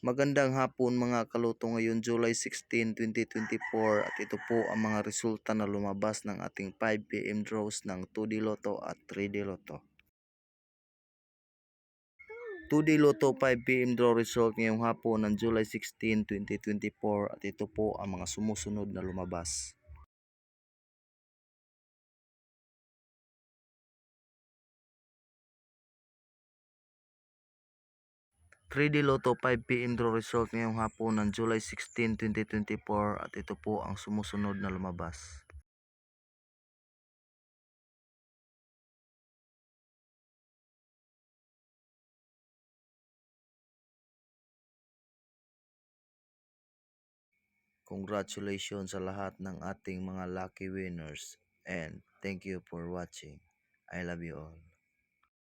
Magandang hapon mga kaluto, ngayon July 16, 2024 at ito po ang mga resulta na lumabas ng ating 5 PM draws ng 2D Lotto at 3D Lotto. 2D Lotto 5 PM draw result ngayong hapon ng July 16, 2024 at ito po ang mga sumusunod na lumabas. Three D Lotto 5 PM draw result ngayong hapon ng July 16, 2024 at ito po ang sumusunod na lumabas. Congratulations sa lahat ng ating mga lucky winners and thank you for watching. I love you all.